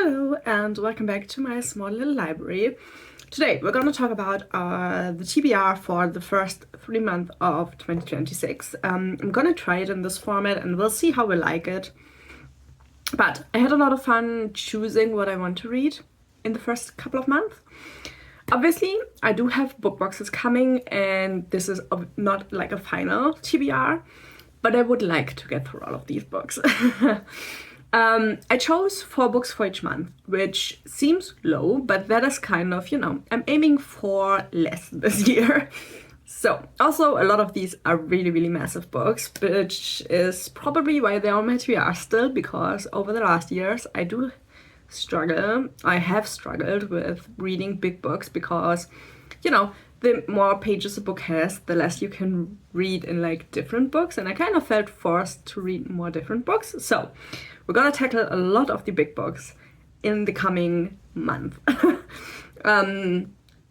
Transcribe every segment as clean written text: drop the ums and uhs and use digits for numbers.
Hello and welcome back to my small little library. Today we're going to talk about the TBR for the first 3 months of 2026. I'm going to try it in this format and we'll see how we like it. But I had a lot of fun choosing what I want to read in the first couple of months. Obviously, I do have book boxes coming and this is not like a final TBR, but I would like to get through all of these books. I chose 4 books for each month, which seems low, but that is kind of, I'm aiming for less this year. So, also a lot of these are really, really massive books, which is probably why they're on my TBR still, because over the last years I have struggled with reading big books because, the more pages a book has, the less you can read in like different books, and I kind of felt forced to read more different books. So we're gonna tackle a lot of the big books in the coming month.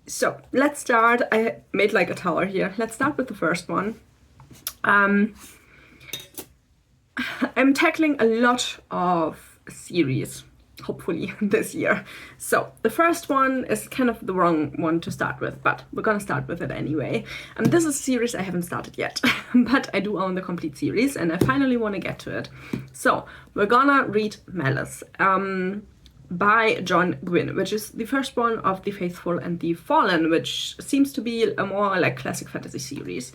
So let's start. I made like a tower here. Let's start with the first one. I'm tackling a lot of series, hopefully this year. So the first one is kind of the wrong one to start with, but we're gonna start with it anyway. This is a series I haven't started yet, but I do own the complete series and I finally want to get to it. So we're gonna read Malice by John Gwynne, which is the first one of The Faithful and the Fallen, which seems to be a more like classic fantasy series.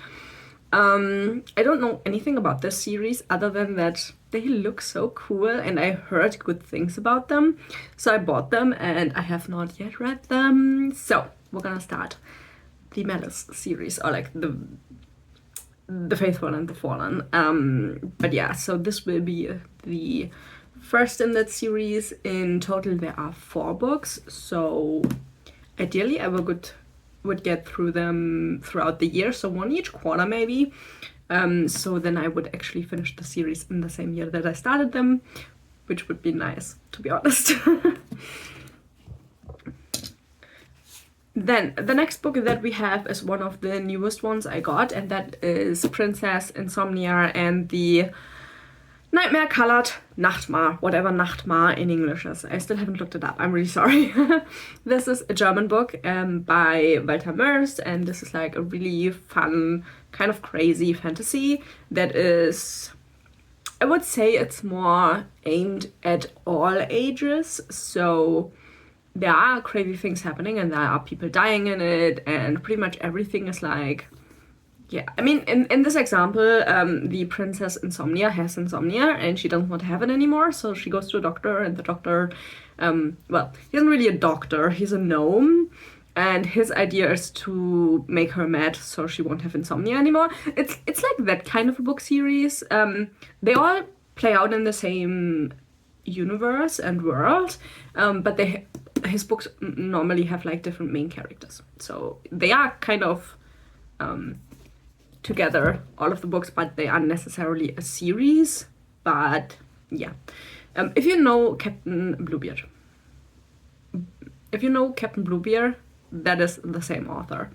I don't know anything about this series other than that they look so cool and I heard good things about them. So I bought them and I have not yet read them. So we're gonna start the Malice series, or like the Faithful and the Fallen. But yeah, so this will be the first in that series. In total there are 4 books, so ideally I would get through them throughout the year, so 1 each quarter maybe. So then I would actually finish the series in the same year that I started them, which would be nice, to be honest. Then the next book that we have is one of the newest ones I got, and that is Princess Insomnia and the Nightmare Colored Nachtmar, whatever Nachtmar in English is. I still haven't looked it up. I'm really sorry. This is a German book by Walter Mörs, and this is like a really fun, kind of crazy fantasy that is, I would say it's more aimed at all ages. So there are crazy things happening and there are people dying in it, and pretty much everything is like, yeah, I mean, in this example, the Princess Insomnia has insomnia and she doesn't want to have it anymore, so she goes to a doctor, and the doctor, well, he isn't really a doctor, he's a gnome, and his idea is to make her mad so she won't have insomnia anymore. It's like that kind of a book series. They all play out in the same universe and world, but his books normally have like different main characters. So they are kind of together, all of the books, but they aren't necessarily a series. But yeah, if you know Captain Bluebeard, that is the same author,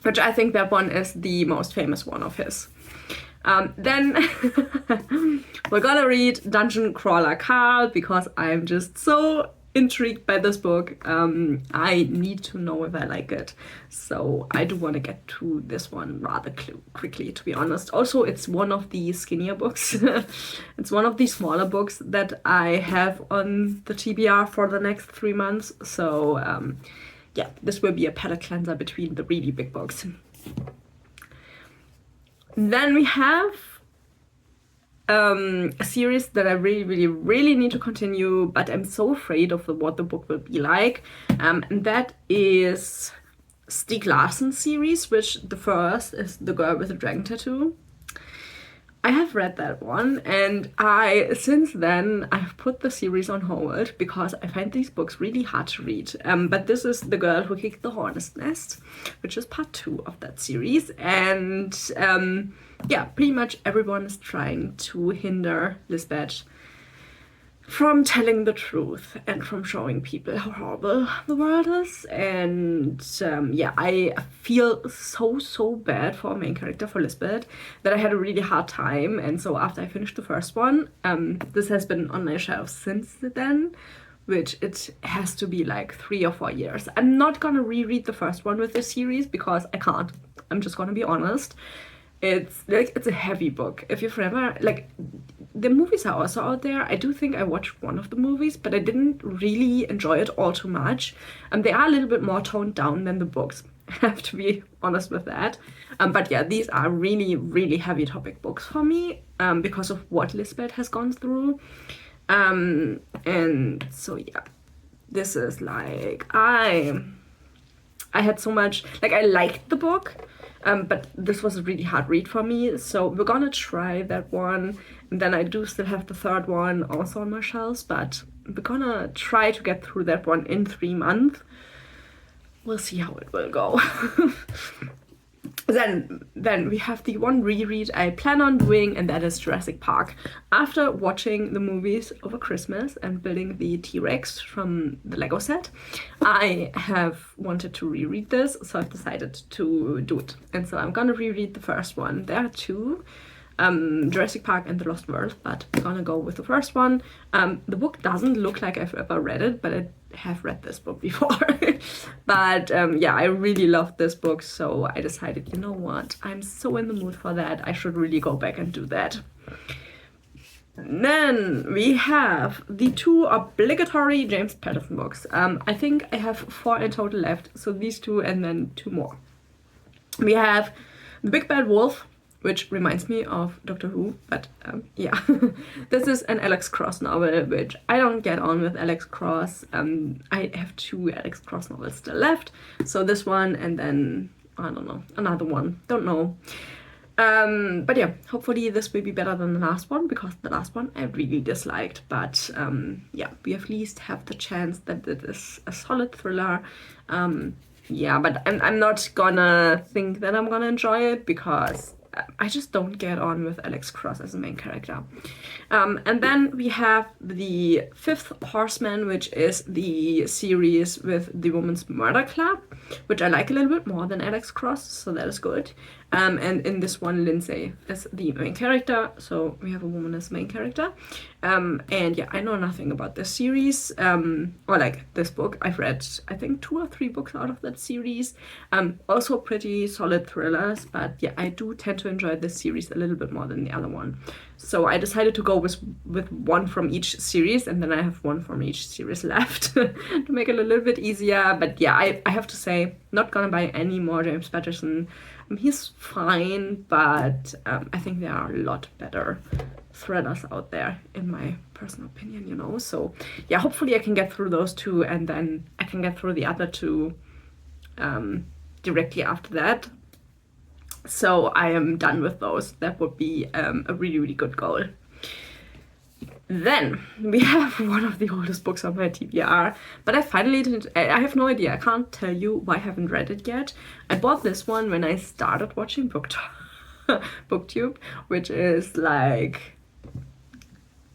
which I think that one is the most famous one of his. Then we're gonna read Dungeon Crawler Carl because I'm just so intrigued by this book. I need to know if I like it, so I do want to get to this one rather quickly, to be honest. Also, it's one of the skinnier books. It's one of the smaller books that I have on the TBR for the next 3 months, so yeah, this will be a palate cleanser between the really big books. Then we have a series that I really, really, really need to continue, but I'm so afraid of what the book will be like. And that is Stieg Larsson's series, which the first is The Girl with the Dragon Tattoo. I have read that one, and since then I've put the series on hold because I find these books really hard to read. But this is The Girl Who Kicked the Hornet's Nest, which is part 2 of that series, and yeah, pretty much everyone is trying to hinder Lisbeth from telling the truth and from showing people how horrible the world is. And yeah, I feel so bad for our main character, for Lisbeth, that I had a really hard time. And so after I finished the first one, this has been on my shelf since then, which it has to be like 3 or 4 years. I'm not gonna reread the first one with this series because I can't. I'm just gonna be honest. It's like, it's a heavy book. If you've never, like, the movies are also out there. I do think I watched one of the movies, but I didn't really enjoy it all too much. They are a little bit more toned down than the books. I have to be honest with that. But yeah, these are really, really heavy topic books for me because of what Lisbeth has gone through. And so yeah, this is like, I had so much, like, I liked the book, but this was a really hard read for me. So we're gonna try that one. And then I do still have the third one also on my shelves, but we're gonna try to get through that one in 3 months. We'll see how it will go. Then we have the one reread I plan on doing, and that is Jurassic Park. After watching the movies over Christmas and building the T-Rex from the Lego set, I have wanted to reread this, so I've decided to do it. And so I'm gonna reread the first one. There are 2, Jurassic Park and The Lost World, but I'm gonna go with the first one. The book doesn't look like I've ever read it, but I have read this book before. But yeah, I really loved this book, so I decided, you know what, I'm so in the mood for that, I should really go back and do that. And then we have the 2 obligatory James Patterson books. I think I have 4 in total left, so these 2 and then 2 more. We have The Big Bad Wolf, which reminds me of Doctor Who, but yeah. This is an Alex Cross novel, which I don't get on with Alex Cross. I have 2 Alex Cross novels still left. So this one and then, I don't know, another one, don't know. But yeah, hopefully this will be better than the last one, because the last one I really disliked. But yeah, we at least have the chance that it is a solid thriller. Yeah, but I'm not gonna think that I'm gonna enjoy it, because I just don't get on with Alex Cross as a main character. And then we have the 5th Horseman, which is the series with the Woman's Murder Club, which I like a little bit more than Alex Cross, so that is good. And in this one, Lindsay is the main character, so we have a woman as main character. And yeah, I know nothing about this series, or like this book. I've read, I think, 2 or 3 books out of that series. Also pretty solid thrillers, but yeah, I do tend to enjoy this series a little bit more than the other one. So I decided to go with 1 from each series, and then I have 1 from each series left to make it a little bit easier. But yeah, I have to say, not gonna buy any more James Patterson. He's fine, but I think there are a lot better thrillers out there, in my personal opinion, you know. So yeah, hopefully I can get through those 2, and then I can get through the other 2 directly after that. So I am done with those. That would be a really, really good goal. Then we have one of the oldest books on my TBR, but I finally didn't, I have no idea. I can't tell you why I haven't read it yet. I bought this one when I started watching booktube, which is like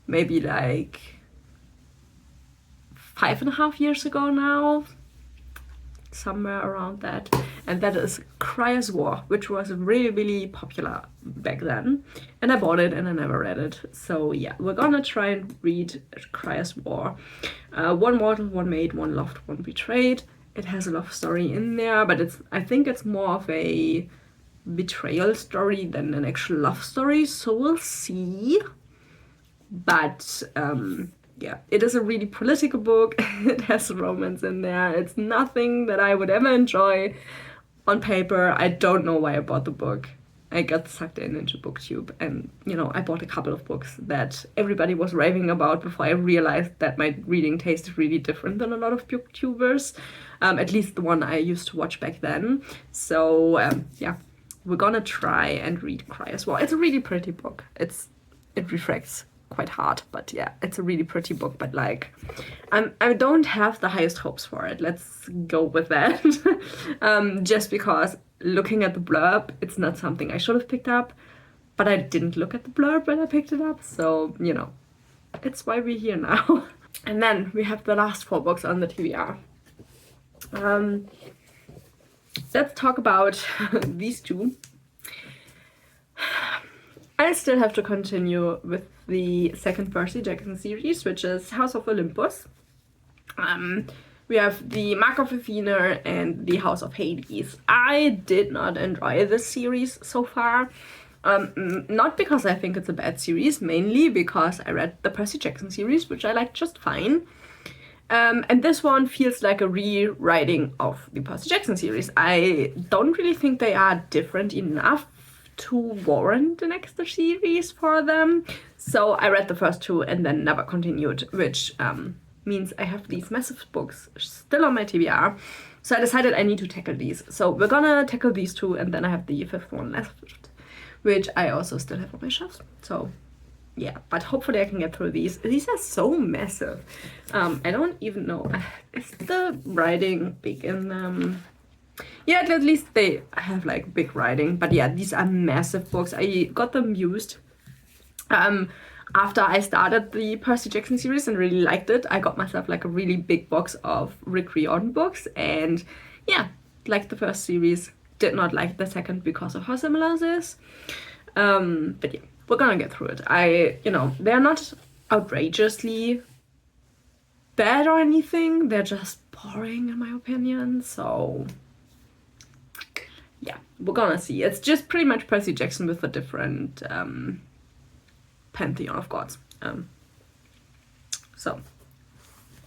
maybe like 5.5 years ago now, somewhere around that. And that is Cryer's War, which was really, really popular back then. And I bought it and I never read it. So yeah, we're gonna try and read Cryer's War. One mortal, one maid, one loved, one betrayed. It has a love story in there, but I think it's more of a betrayal story than an actual love story. So we'll see. But yeah, it is a really political book. It has romance in there. It's nothing that I would ever enjoy on paper. I don't know why I bought the book. I got sucked into booktube, and you know, I bought a couple of books that everybody was raving about before I realized that my reading taste is really different than a lot of booktubers, at least the one I used to watch back then. So yeah, we're gonna try and read Cryer's War. It's a really pretty book. It refracts quite hard, but yeah, it's a really pretty book. But like, I don't have the highest hopes for it. Let's go with that. Just because looking at the blurb, it's not something I should have picked up, but I didn't look at the blurb when I picked it up, so you know, it's why we're here now. And then we have the last 4 books on the TBR. Let's talk about these 2. I still have to continue with the second Percy Jackson series, which is House of Olympus. We have the Mark of Athena and the House of Hades. I did not enjoy this series so far. Not because I think it's a bad series, mainly because I read the Percy Jackson series, which I liked just fine. And this one feels like a rewriting of the Percy Jackson series. I don't really think they are different enough to warrant the next series for them. So I read the first two and then never continued, which means I have these massive books still on my TBR. So I decided I need to tackle these. So we're gonna tackle these two, and then I have the fifth one left, which I also still have on my shelves. So yeah, but hopefully I can get through these. These are so massive. I don't even know. Is the writing big in them? Yeah, at least they have like big writing. But yeah, these are massive books. I got them used after I started the Percy Jackson series and really liked it. I got myself like a really big box of Rick Riordan books. And yeah, liked the first series. Did not like the second because of how similar it is. But yeah, we're gonna get through it. They're not outrageously bad or anything. They're just boring in my opinion. So yeah, we're gonna see. It's just pretty much Percy Jackson with a different pantheon of gods. So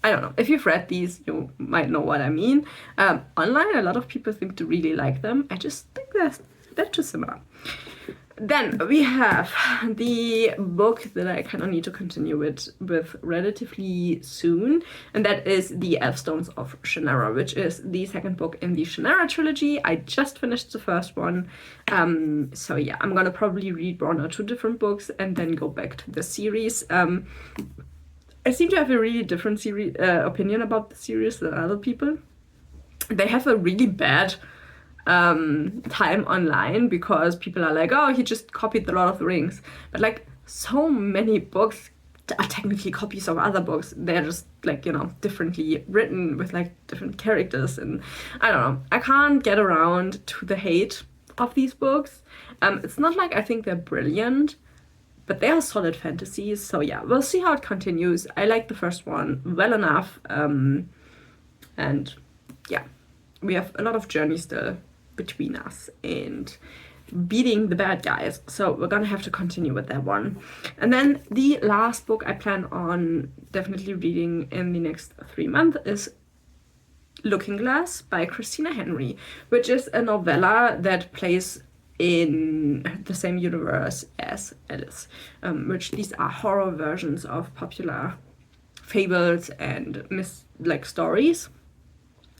I don't know. If you've read these, you might know what I mean. Online, a lot of people seem to really like them. I just think they're too similar. Then we have the book that I kind of need to continue with relatively soon, and that is The Elfstones of Shannara, which is the second book in the Shannara trilogy. I just finished the first one, so yeah, I'm gonna probably read one or two different books and then go back to the series. I seem to have a really different opinion about the series than other people. They have a really bad time online because people are like, oh, he just copied The Lord of the Rings. But like, so many books are technically copies of other books. They're just like, differently written with like different characters. And I don't know. I can't get around to the hate of these books. It's not like I think they're brilliant, but they are solid fantasies. So yeah, we'll see how it continues. I like the first one well enough. And yeah, we have a lot of journey still between us and beating the bad guys. So we're gonna have to continue with that one. And then the last book I plan on definitely reading in the next 3 months is Looking Glass by Christina Henry, which is a novella that plays in the same universe as Alice, which these are horror versions of popular fables and stories.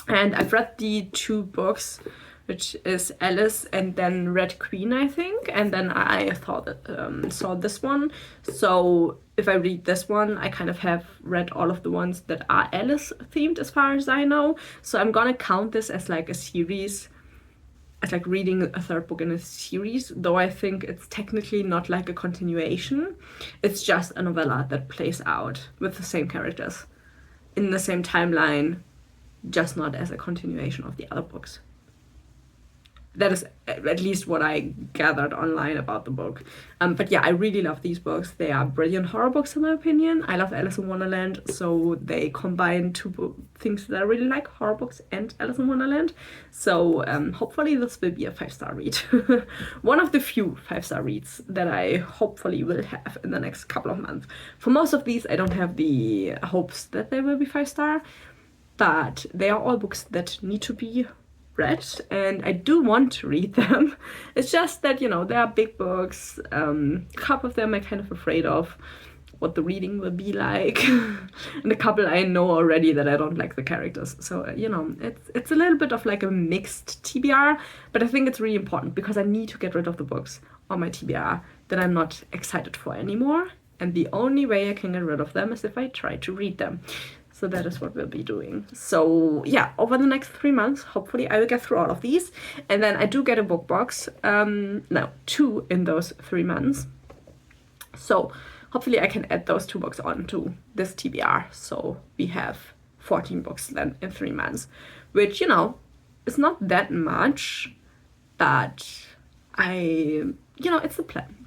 And I've read the 2 books, which is Alice and then Red Queen, I think. And then I saw this one. So if I read this one, I kind of have read all of the ones that are Alice themed as far as I know. So I'm gonna count this as like a series, as like reading a 3rd book in a series, though I think it's technically not like a continuation. It's just a novella that plays out with the same characters in the same timeline, just not as a continuation of the other books. That is at least what I gathered online about the book. But yeah, I really love these books. They are brilliant horror books in my opinion. I love Alice in Wonderland, so they combine 2 things that I really like, horror books and Alice in Wonderland. So hopefully this will be a 5-star read. One of the few 5-star reads that I hopefully will have in the next couple of months. For most of these, I don't have the hopes that they will be 5-star, but they are all books that need to be read, and I do want to read them. It's just that, they are big books. A couple of them I'm kind of afraid of what the reading will be like. And a couple I know already that I don't like the characters. So, it's a little bit of like a mixed TBR, but I think it's really important because I need to get rid of the books on my TBR that I'm not excited for anymore. And the only way I can get rid of them is if I try to read them. So that is what we'll be doing. So yeah, over the next 3 months, hopefully I will get through all of these. And then I do get a book box. No, 2 in those 3 months. So hopefully I can add those 2 books onto this TBR. So we have 14 books then in 3 months, which, is not that much, but it's a plan.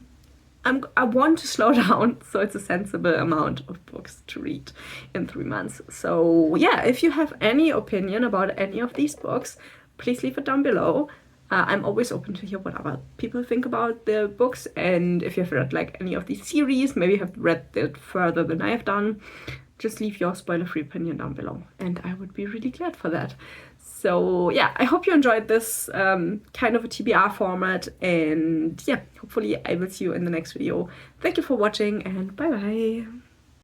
I want to slow down, so it's a sensible amount of books to read in 3 months. So yeah, if you have any opinion about any of these books, please leave it down below. I'm always open to hear what other people think about the books, and if you've read like any of these series, maybe have read it further than I have done, just leave your spoiler-free opinion down below, and I would be really glad for that. So yeah, I hope you enjoyed this kind of a TBR format, and yeah, hopefully I will see you in the next video. Thank you for watching, and bye bye.